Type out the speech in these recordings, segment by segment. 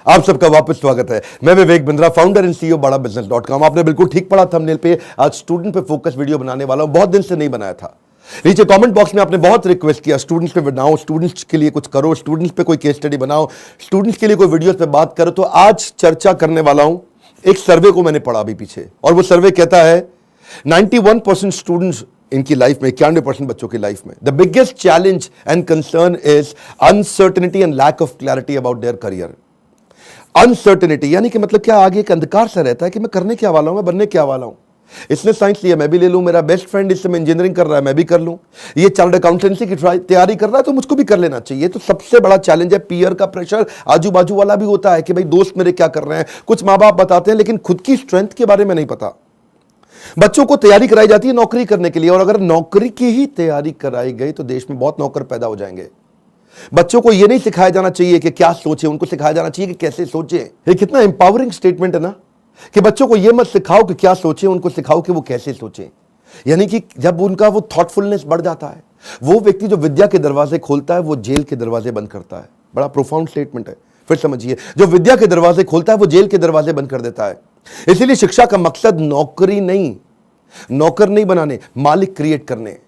आप सबका वापस स्वागत है। मैं Vivek Bindra, founder and CEO बड़ा बिजनेस.com। आपने बिल्कुल ठीक पढ़ा थंबनेल पे। आज स्टूडेंट पे फोकस वीडियो बनाने वाला हूं, बहुत दिन से नहीं बनाया था। नीचे कमेंट बॉक्स में आपने बहुत रिक्वेस्ट किया स्टूडेंट्स पे बनाओ, स्टूडेंट्स के लिए कुछ करो, स्टूडेंट्स पे कोई केस स्टडी बनाओ, स्टूडेंट्स के लिए कोई वीडियोस पे बात करो। तो आज चर्चा करने वाला हूं एक सर्वे को मैंने पढ़ा अभी पीछे, और वो सर्वे कहता है 91% स्टूडेंट्स इनकी लाइफ में, 91% बच्चों की लाइफ में, the biggest challenge and concern is uncertainty and lack of clarity about their career. Uncertainty यानी कि मतलब क्या, आगे एक अंधकार सा रहता है कि मैं करने क्या वाला हूं, मैं बनने क्या वाला हूं। इसने साइंस लिया, मैं भी ले लूं, मेरा बेस्ट फ्रेंड इस समय इंजीनियरिंग कर रहा है, मैं भी कर लूं, ये चार्टर्ड अकाउंटेंसी की तैयारी कर रहा है तो मुझको भी कर लेना चाहिए। तो सबसे बड़ा चैलेंज है पीयर का प्रेशर। आजू बाजू वाला भी होता है कि भाई दोस्त मेरे क्या कर रहे हैं, कुछ माँ बाप बताते हैं, लेकिन खुद की स्ट्रेंथ के बारे में नहीं पता। बच्चों को तैयारी कराई जाती है नौकरी करने के लिए, और अगर नौकरी की ही तैयारी कराई गई तो देश में बहुत नौकर पैदा हो जाएंगे। बच्चों को यह नहीं सिखाया जाना चाहिए कि क्या सोचे, उनको सिखाया जाना चाहिए कि कैसे सोचे। ये कितना इंपावरिंग स्टेटमेंट है ना, कि बच्चों को यह मत सिखाओ कि क्या सोचे, उनको सिखाओ कि वो कैसे सोचे। यानी कि जब उनका वो थॉटफुलनेस बढ़ जाता है, वो व्यक्ति जो विद्या के दरवाजे खोलता है वो जेल के दरवाजे बंद करता है। बड़ा प्रोफाउंड स्टेटमेंट है, फिर समझिए। जो विद्या के दरवाजे खोलता है वो जेल के दरवाजे बंद कर देता है। इसीलिए शिक्षा का मकसद नौकरी नहीं, नौकर नहीं बनाने, मालिक क्रिएट करने।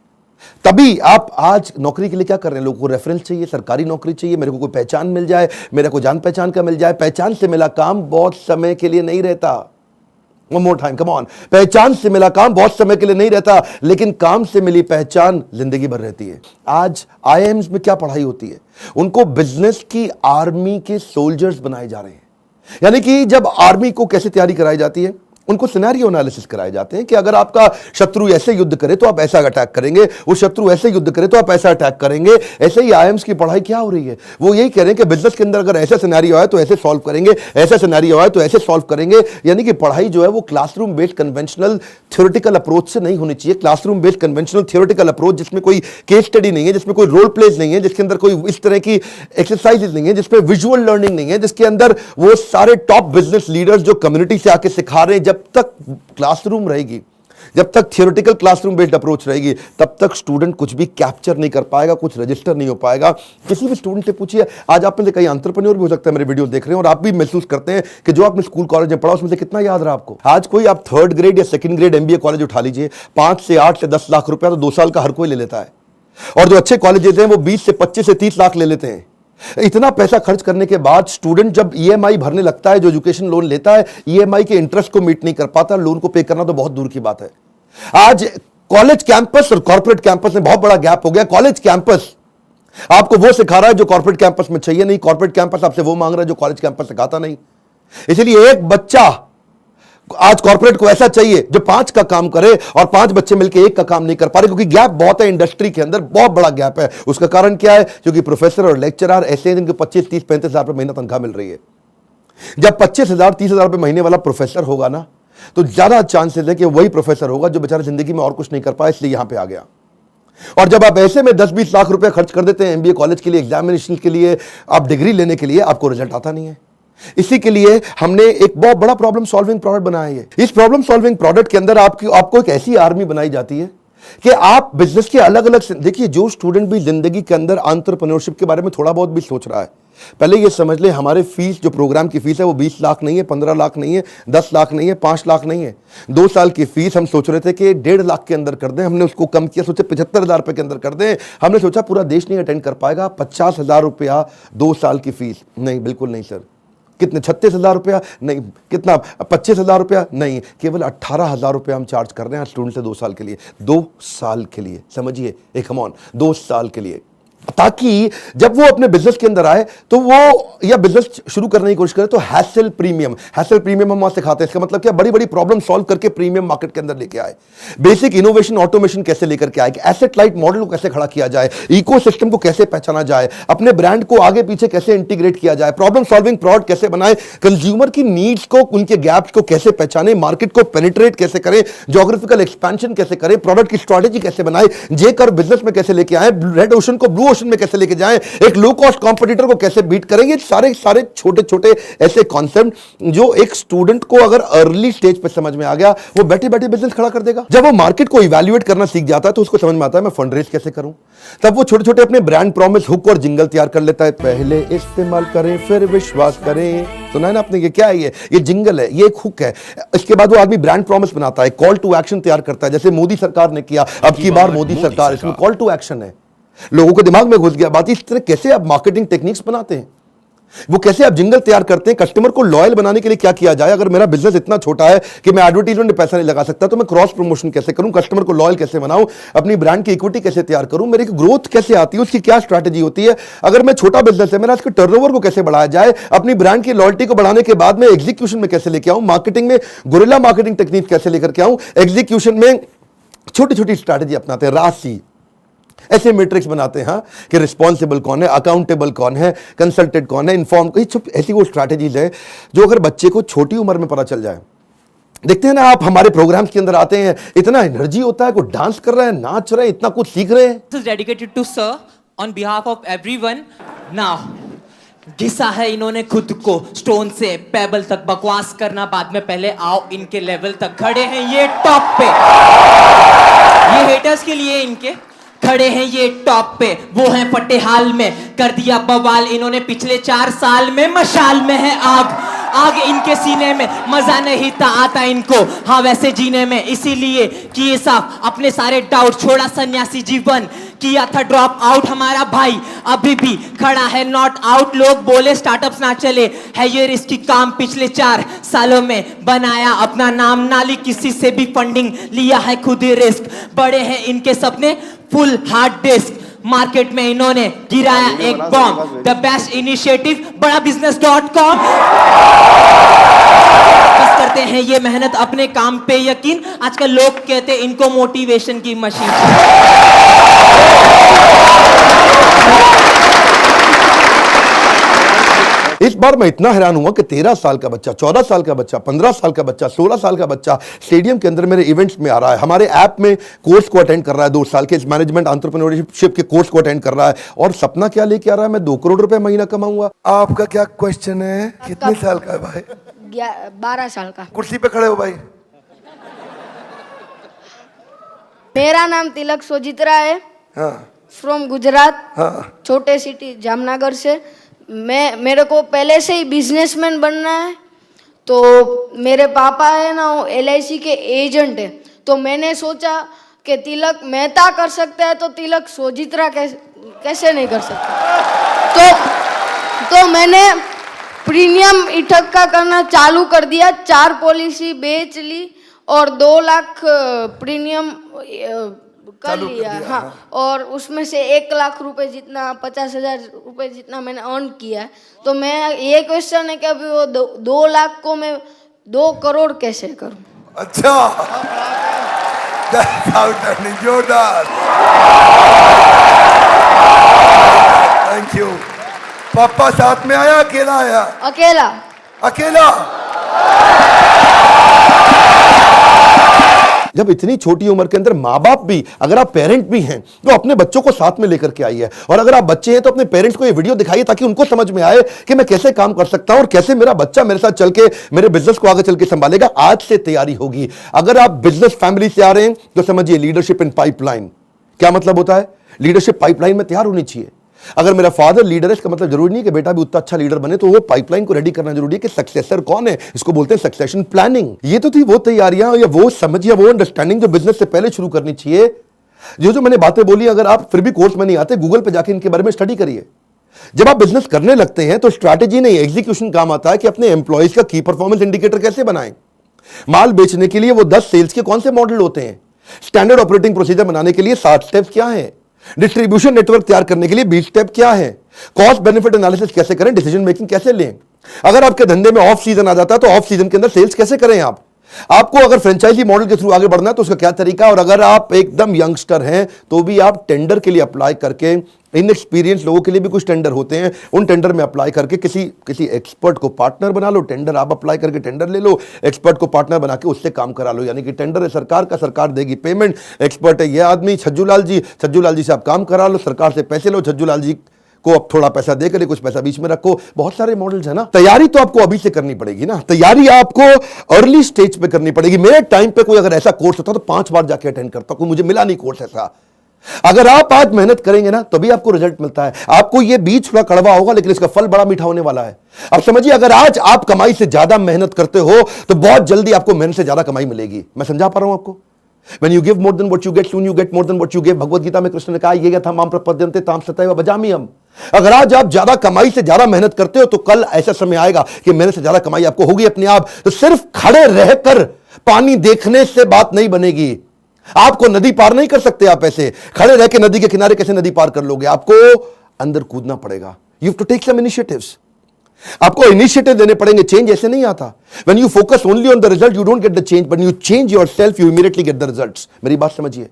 तभी आप आज नौकरी के लिए क्या कर रहे हैं, लोगों को रेफरेंस चाहिए, सरकारी नौकरी चाहिए, मेरे को कोई पहचान मिल जाए, मेरे को जान पहचान का मिल जाए। पहचान से मिला काम बहुत समय के लिए नहीं रहता। One more time, come on. पहचान से मिला काम बहुत समय के लिए नहीं रहता, लेकिन काम से मिली पहचान जिंदगी भर रहती है। आज आईआईएम्स में क्या पढ़ाई होती है, उनको बिजनेस की आर्मी के सोल्जर्स बनाए जा रहे हैं। यानी कि जब आर्मी को कैसे तैयारी कराई जाती है, उनको सिनेरियो एनालिसिस कराए जाते हैं कि अगर आपका शत्रु ऐसे युद्ध करे तो आप ऐसा अटैक करेंगे, वो शत्रु ऐसे युद्ध करे तो आप ऐसा अटैक करेंगे। ऐसे ही आईएम्स की पढ़ाई क्या हो रही है, वो यही कह रहे हैं कि बिजनेस के अंदर अगर ऐसा सिनेरियो आए तो ऐसे सॉल्व करेंगे, ऐसा सिनेरियो आए तो ऐसे सॉल्व करेंगे। यानी कि पढ़ाई जो है वो classroom based conventional theoretical approach से नहीं होनी चाहिए। Classroom based conventional theoretical approach जिसमें कोई केस स्टडी नहीं है, जिसमें कोई रोल प्लेज नहीं है, जिसके अंदर कोई इस तरह की एक्सरसाइजेज नहीं है, जिसमें विजुअल लर्निंग नहीं है, जिसके अंदर वो सारे टॉप बिजनेस लीडर्स जो कम्युनिटी से आके सिखा रहे हैं। जब तक क्लासरूम रहेगी, जब तक थियोरेटिकल क्लासरूम बेस्ड अप्रोच रहेगी, तब तक स्टूडेंट कुछ भी कैप्चर नहीं कर पाएगा, कुछ रजिस्टर नहीं हो पाएगा। किसी भी स्टूडेंट से पूछिए, आज आप में से कई एंटरप्रेन्योर भी हो सकता है मेरे वीडियो देख रहे हैं, और आप भी महसूस करते हैं कि जो आपने स्कूल कॉलेज में पढ़ा उसमें से कितना याद रहा आपको। आज कोई आप 3rd ग्रेड या 2nd ग्रेड MBA कॉलेज उठा लीजिए, 5 से 8 से 10 लाख रुपया तो 2 साल का हर कोई ले लेता है, और जो अच्छे कॉलेजेस हैं वो 20 से 25 से 30 लाख ले लेते हैं। इतना पैसा खर्च करने के बाद स्टूडेंट जब EMI भरने लगता है, जो एजुकेशन लोन लेता है, EMI के इंटरेस्ट को मीट नहीं कर पाता, लोन को पे करना तो बहुत दूर की बात है। आज कॉलेज कैंपस और कॉर्पोरेट कैंपस में बहुत बड़ा गैप हो गया। कॉलेज कैंपस आपको वो सिखा रहा है जो कॉर्पोरेट कैंपस में चाहिए नहीं, कॉर्पोरेट कैंपस आपसे वो मांग रहा है जो कॉलेज कैंपस सिखाता नहीं। इसलिए एक बच्चा आज कॉर्पोरेट को ऐसा चाहिए जो 5 का काम करे, और 5 बच्चे मिलकर 1 का काम नहीं कर पा रहे, क्योंकि गैप बहुत है इंडस्ट्री के अंदर, बहुत बड़ा गैप है। उसका कारण क्या है, क्योंकि प्रोफेसर और लेक्चरर ऐसे हैं जिनको 25, 30, 35 हजार रुपए महीना तनख्वाह मिल रही है। जब 25,000, 30,000 रुपए महीने वाला प्रोफेसर होगा ना, तो ज्यादा चांसेस है कि वही प्रोफेसर होगा जो बेचारा जिंदगी में और कुछ नहीं कर पाया, इसलिए यहां पर आ गया। और जब आप ऐसे में 10-20 लाख रुपए खर्च कर देते हैं MBA कॉलेज के लिए, एग्जामिनेशन के लिए, आप डिग्री लेने के लिए, आपको रिजल्ट आता नहीं है। इसी के लिए हमने एक बहुत बड़ा प्रॉब्लम सॉल्विंग प्रोडक्ट बनाया है। इस प्रॉब्लम सॉल्विंग प्रोडक्ट के अंदर आपको एक ऐसी आर्मी बनाई जाती है कि आप बिजनेस के अलग अलग, देखिए जो स्टूडेंट भी जिंदगी के अंदर एंटरप्रेन्योरशिप के बारे में थोड़ा बहुत भी सोच रहा है, पहले ये समझ ले हमारे फीस, जो प्रोग्राम की फीस है वो 20 लाख नहीं है, 15 लाख नहीं है, 10 लाख नहीं है, 5 लाख नहीं है। 2 साल की फीस हम सोच रहे थे कि 1.5 लाख के अंदर कर दें, हमने उसको कम किया, सोचे 75,000 रुपए के अंदर कर दें। हमने सोचा पूरा देश नहीं अटेंड कर पाएगा, 50,000 रुपया 2 साल की फीस। नहीं, बिल्कुल नहीं सर। कितने, 36,000 रुपया? नहीं। कितना, 25,000 रुपया? नहीं। केवल 18,000 रुपया हम चार्ज कर रहे हैं स्टूडेंट से 2 साल के लिए। 2 साल के लिए, समझिए, एक कम ऑन, 2 साल के लिए, ताकि जब वो अपने बिजनेस के अंदर आए तो वो, या बिजनेस शुरू करने की कोशिश करे तो हैसल प्रीमियम हम वहां सिखाते हैं। इसका मतलब क्या, बड़ी बड़ी प्रॉब्लम सॉल्व करके प्रीमियम मार्केट के अंदर लेके आए, बेसिक इनोवेशन ऑटोमेशन कैसे लेकर के आए, एसेट लाइट मॉडल को कैसे खड़ा किया जाए, इकोसिस्टम को कैसे पहचाना जाए, अपने ब्रांड को आगे पीछे कैसे इंटीग्रेट किया जाए, प्रॉब्लम सॉल्विंग प्रोडक्ट कैसे बनाए, कंज्यूमर की नीड्स को, उनके गैप्स को कैसे पहचाने, मार्केट को पेनिट्रेट कैसे करें, ज्योग्राफिकल एक्सपेंशन कैसे करें, प्रोडक्ट की स्ट्रेटेजी कैसे बनाए, जे कर बिजनेस में कैसे लेके आए, रेड ओशन को ब्लू प्रमोशन में कैसे लेके जाएं, एक लो कॉस्ट कॉम्पिटिटर को कैसे बीट करेंगे, सारे सारे छोटे छोटे ऐसे कॉन्सेप्ट जो एक स्टूडेंट को अगर अर्ली स्टेज पे समझ में आ गया, वो बैठे बैठे बिजनेस खड़ा कर देगा। जब वो मार्केट को इवैल्यूएट करना सीख जाता है तो उसको समझ में आता है मैं फंड रेज कैसे करूं। तब वो छोटे छोटे अपने ब्रांड प्रॉमिस, हुक और जिंगल तैयार कर लेता है। पहले इस्तेमाल करें फिर विश्वास करें, सुना है ना आपने? ये क्या है? ये जिंगल है, ये एक हुक है। इसके बाद वो आदमी ब्रांड प्रॉमिस बनाता है, कॉल टू एक्शन तैयार करता है, जैसे मोदी सरकार ने किया, अब की बार मोदी सरकार, इसमें कॉल टू एक्शन है। लोगों के दिमाग में घुस गया बात। इस तरह कैसे आप मार्केटिंग टेक्निक्स बनाते हैं, वो कैसे आप जिंगल तैयार करते हैं, कस्टमर को लॉयल बनाने के लिए क्या किया जाए। अगर मेरा बिजनेस इतना छोटा है कि मैं एडवर्टाइजमेंट में पैसा नहीं लगा सकता, तो मैं क्रॉस प्रमोशन कैसे करूं, कस्टमर को लॉयल कैसे बनाऊं, अपनी ब्रांड की इक्विटी कैसे तैयार करूं, मेरी ग्रोथ कैसे आती है, उसकी क्या स्ट्रैटेजी होती है। अगर मैं छोटा बिजनेस है मेरा, इसके टर्नओवर को कैसे बढ़ाया जाए, अपनी ब्रांड की लॉयल्टी को बढ़ाने के बाद में एग्जीक्यूशन में कैसे लेके आऊं, मार्केटिंग में गुरिल्ला मार्केटिंग टेक्निक कैसे लेकर के आऊं, एग्जीक्यूशन में छोटी छोटी स्ट्रैटेजी अपनाते हैं, राशि ऐसे मैट्रिक्स बनाते हैं कि रिस्पॉन्सिबल कौन है, अकाउंटेबल कौन है, कंसल्टेड कौन है, इन्फॉर्म। ऐसी वो स्ट्रैटेजीज है जो अगर बच्चे को छोटी उम्र में पता चल जाए। देखते हैं ना आप, हमारे प्रोग्राम्स के अंदर आते हैं, इतना एनर्जी होता है, कोई डांस कर रहा है, नाच रहे हैं, इतना कुछ सीख रहे हैं। This is dedicated to sir on behalf of everyone. Now, घिसा है इन्होंने खुद को स्टोन से पेबल तक, बकवास करना बाद में, पहले आओ इनके लेवल तक। खड़े हैं ये टॉप पे, ये हेटर्स के लिए इनके खड़े हैं ये टॉप पे, वो हैं फटे हाल में, कर दिया बवाल इन्होंने पिछले 4 साल में। मशाल में है आग, आग इनके सीने में, मजा नहीं था आता इनको हाँ वैसे जीने में, इसीलिए किए साफ अपने सारे डाउट, छोड़ा सन्यासी जीवन, किया था ड्रॉप आउट हमारा भाई, अभी भी खड़ा है नॉट आउट। लोग बोले स्टार्टअप्स ना चले, है ये रिस्की काम, पिछले 4 सालों में बनाया अपना नाम, नाली किसी से भी फंडिंग, लिया है खुद ही रिस्क, बड़े हैं इनके सपने फुल हार्ड डिस्क, मार्केट में इन्होंने गिराया एक बॉम्ब, द बेस्ट इनिशिएटिव बड़ा business.com। बस करते हैं ये मेहनत अपने काम पे यकीन, आजकल लोग कहते हैं इनको मोटिवेशन की मशीन। इस बार मैं इतना हैरान हुआ कि 13 साल का बच्चा, 14 साल का बच्चा, 15 साल का बच्चा, 16 साल का बच्चा स्टेडियम के अंदर मेरे इवेंट्स में आ रहा है, हमारे ऐप में कोर्स को अटेंड कर रहा है, 2 साल के मैनेजमेंट एंटरप्रेन्योरशिप के कोर्स को अटेंड कर रहा है, और सपना क्या लेके आ रहा है, मैं 2 करोड़ रुपए महीना कमाऊंगा। आपका क्या क्वेश्चन है? कितने साल का है भाई? 12 साल का। कुर्सी पे खड़े हो भाई। मेरा नाम तिलक सोजित्रा है, हाँ, फ्रॉम गुजरात, हाँ, छोटे सिटी जामनगर से। मेरे को पहले से ही बिजनेसमैन बनना है, तो मेरे पापा है ना वो LIC के एजेंट है, तो मैंने सोचा कि तिलक मेहता कर सकता है तो तिलक सोजित्रा कैसे नहीं कर सकता। तो मैंने प्रीमियम इकट्ठा करना चालू कर दिया, 4 पॉलिसी बेच ली और 2 लाख प्रीमियम कर लिया। हाँ, और उसमें से 1 लाख रुपए जितना, 50,000 रुपए जितना मैंने अर्न किया है। तो मैं ये क्वेश्चन है कि अभी वो 2 लाख को मैं 2 करोड़ कैसे करूं? अच्छा, जोरदार, थैंक यू। पापा साथ में आया, अकेला आया? अकेला। अकेला। जब इतनी छोटी उम्र के अंदर माँ बाप भी, अगर आप पेरेंट भी हैं तो अपने बच्चों को साथ में लेकर के आइए, और अगर आप बच्चे हैं तो अपने पेरेंट्स को ये वीडियो दिखाइए ताकि उनको समझ में आए कि मैं कैसे काम कर सकता हूं और कैसे मेरा बच्चा मेरे साथ चल के मेरे बिजनेस को आगे चल के संभालेगा। आज से तैयारी होगी। अगर आप बिजनेस फैमिली से आ रहे हैं तो समझिए लीडरशिप इन पाइपलाइन। क्या मतलब होता है? लीडरशिप पाइपलाइन में तैयार होनी चाहिए। अगर मेरा फादर लीडर है, इसका मतलब जरूरी नहीं कि बेटा भी उतना अच्छा लीडर बने, तो वो पाइपलाइन को रेडी करना जरूरी है कि सक्सेसर कौन है, इसको बोलते हैं सक्सेशन प्लानिंग। ये तो थी वो तैयारियां या वो समझिए वो अंडरस्टैंडिंग जो बिजनेस से पहले शुरू करनी चाहिए। जो मैंने बातें बोली, अगर आप फिर भी कोर्स में नहीं आते, गूगल पे जाके इनके बारे में स्टडी करिए। जब आप बिजनेस करने लगते हैं तो स्ट्रैटेजी नहीं, एग्जीक्यूशन काम आता है कि अपने एम्प्लॉयज का की परफॉर्मेंस इंडिकेटर कैसे बनाएं। माल बेचने के लिए वो 10 सेल्स के कौन से मॉडल होते हैं, स्टैंडर्ड ऑपरेटिंग प्रोसीजर बनाने के लिए 7 स्टेप्स क्या हैं, डिस्ट्रीब्यूशन नेटवर्क तैयार करने के लिए 20 स्टेप क्या है, कॉस्ट बेनिफिट एनालिसिस कैसे करें, डिसीजन मेकिंग कैसे लें। अगर आपके धंधे में ऑफ सीजन आ जाता है तो ऑफ सीजन के अंदर सेल्स कैसे करें आपको अगर फ्रेंचाइजी मॉडल के थ्रू आगे बढ़ना है तो उसका क्या तरीका, और अगर आप एकदम यंगस्टर हैं तो भी आप टेंडर के लिए अप्लाई करके इनएक्सपीरियंस लोगों के लिए भी कुछ टेंडर होते हैं, उन टेंडर में अप्लाई करके किसी एक्सपर्ट को पार्टनर बना लो, टेंडर आप अप्लाई करके टेंडर ले लो, एक्सपर्ट को पार्टनर बना के उससे काम करा लो। यानी कि टेंडर है सरकार का, सरकार देगी पेमेंट, एक्सपर्ट है ये आदमी छज्जू लाल जी से आप काम करा लो, सरकार से पैसे लो, छज्जू लाल जी को अब थोड़ा पैसा देकर कुछ पैसा बीच में रखो। बहुत सारे मॉडल्स है ना। तैयारी तो आपको अभी से करनी पड़ेगी ना, तैयारी आपको अर्ली स्टेज पे करनी पड़ेगी। मेरे टाइम पे कोई अगर ऐसा कोर्स होता तो 5 बार जाके अटेंड करता, कोई मुझे मिला नहीं कोर्स ऐसा। अगर आप आज मेहनत करेंगे ना तभी आपको रिजल्ट मिलता है। आपको ये बीज थोड़ा कड़वा होगा लेकिन इसका फल बड़ा मीठा होने वाला है। अब समझिए, अगर आज आप कमाई से ज्यादा मेहनत करते हो तो बहुत जल्दी आपको मेहनत से ज्यादा कमाई मिलेगी। मैं समझा पा रहा हूं आपको? When you give more than what you get, soon you get more than what you give। Bhagavad Gita में कृष्ण ने कहा, ये यथा माम प्रपद्यन्ते ताम सतैव भजाम्यहम्। अगर आज आप ज्यादा कमाई से ज्यादा मेहनत करते हो तो कल ऐसा समय आएगा कि मेहनत से ज्यादा कमाई आपको होगी अपने आप। तो सिर्फ खड़े रहकर पानी देखने से बात नहीं बनेगी। आपको नदी पार नहीं कर सकते आप ऐसे खड़े रह के। नदी के किनारे कैसे नदी पार कर लोगे? आपको अंदर कूदना पड़ेगा। You have to take some initiatives. आपको इनिशिएटिव लेने पड़ेंगे। चेंज ऐसे नहीं आता। When you focus only on the result, you don't get the change. When you change yourself, you immediately get the results. मेरी बात समझिए।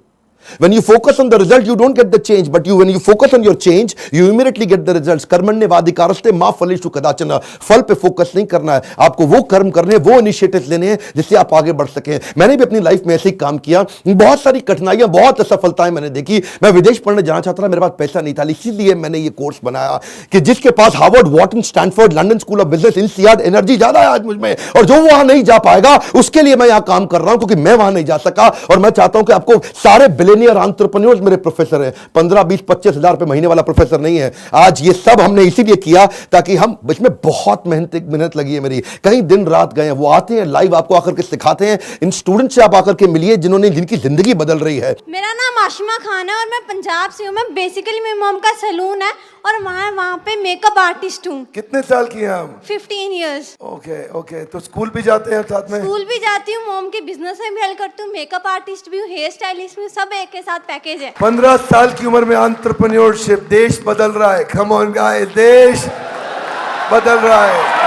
When you focus on the result, you don't get the change, but when you focus on your change, you immediately get the results। कर्मण्येवाधिकारस्ते मा फलेषु कदाचन। फल पे focus नहीं करना है आपको, वो कर्म करने, वो इनिशिएटिव लेने हैं जिससे आप आगे बढ़ सकें। मैंने भी अपनी लाइफ में ऐसे ही काम किया। बहुत सारी कठिनाइयां, बहुत असफलताएं मैंने देखी। मैं विदेश पढ़ने जाना चाहता था, मेरे पास पैसा नहीं था, इसीलिए मैंने ये कोर्स बनाया कि जिसके पास Harvard, Wharton, Stanford, London school of business, INSEAD energy ज्यादा है आज मुझ में, और जो वहां नहीं जा पाएगा उसके लिए मैं यहां काम कर रहा हूं, क्योंकि मैं वहां नहीं जा सका। और मैं चाहता हूं कि आपको सारे बिलियनियर एंटरप्रेन्योर्स मेरे प्रोफेसर हैं। 15, 20, 25 हजार रुपए महीने वाला प्रोफेसर नहीं है। आज ये सब हमने इसीलिए किया ताकि हम, इसमें बहुत मेहनत लगी है मेरी, कई दिन रात गए हैं। वो आते हैं लाइव, आपको आकर के सिखाते हैं। इन स्टूडेंट से आप आकर के मिलिए जिनकी जिंदगी बदल रही है। मेरा नाम आशिमा खान है और मैं पंजाब से हूँ। मैं बेसिकली, मेरी मॉम का सैलून है और वहाँ पे मेकअप आर्टिस्ट हूँ। कितने साल की हैं आप? 15 इयर्स। ओके। तो स्कूल भी जाते हैं साथ में? स्कूल भी जाती हूँ, मॉम के बिजनेस में भी हेल्प करती हूँ, मेकअप आर्टिस्ट भी हूँ, हेयर स्टाइलिस्ट भी हूँ, सब एक के साथ पैकेज है। 15 साल की उम्र में एंटरप्रेन्योरशिप, देश बदल रहा है। कम ऑन गाइस, देश बदल रहा है।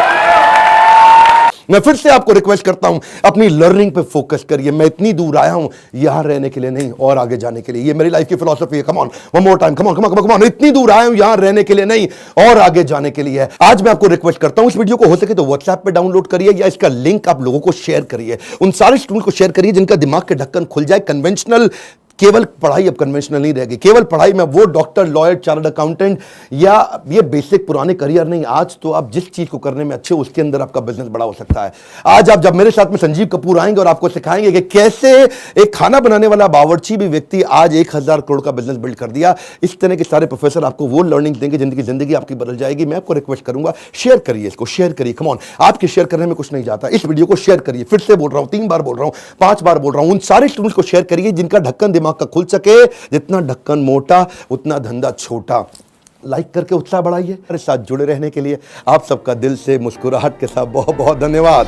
मैं फिर से आपको रिक्वेस्ट करता हूं, अपनी लर्निंग पे फोकस करिए। मैं इतनी दूर आया हूं यहां रहने के लिए नहीं, और आगे जाने के लिए। ये मेरी लाइफ की फिलॉसफी है। Come on, one more time, come on. इतनी दूर आया हूं यहां रहने के लिए नहीं, और आगे जाने के लिए है। आज मैं आपको रिक्वेस्ट करता हूं, इस वीडियो को हो सके तो व्हाट्सएप पे डाउनलोड करिए, या इसका लिंक आप लोगों को शेयर करिए। उन सारे स्टूडेंट को शेयर करिए जिनका दिमाग के ढक्कन खुल जाए। कन्वेंशनल केवल पढ़ाई अब कन्वेंशनल नहीं रहेगी। केवल पढ़ाई में वो डॉक्टर, लॉयर, चार्टर्ड अकाउंटेंट या ये बेसिक पुराने करियर नहीं। आज तो आप जिस चीज को करने में अच्छे हो उसके अंदर आपका बिजनेस बड़ा हो सकता है। आज आप जब मेरे साथ में संजीव कपूर आएंगे और आपको सिखाएंगे कि कैसे एक खाना बनाने वाला बावर्ची भी व्यक्ति आज 1000 करोड़ का बिजनेस बिल्ड कर दिया। इस तरह के सारे प्रोफेसर आपको वो लर्निंग देंगे जिनकी जिंदगी आपकी बदल जाएगी। मैं आपको रिक्वेस्ट करूंगा, शेयर करिए इसको, शेयर करिए। कम ऑन, आपके शेयर करने में कुछ नहीं जाता। इस वीडियो को शेयर करिए। फिर से बोल रहा हूं, 3 बार बोल रहा हूं, 5 बार बोल रहा हूं। उन सारे स्टूडेंट्स को शेयर करिए जिनका ढक्कन दिमाग का खुल सके। जितना ढक्कन मोटा उतना धंधा छोटा। लाइक करके उत्साह बढ़ाइए। मेरे साथ जुड़े रहने के लिए आप सबका दिल से मुस्कुराहट के साथ बहुत बहुत धन्यवाद।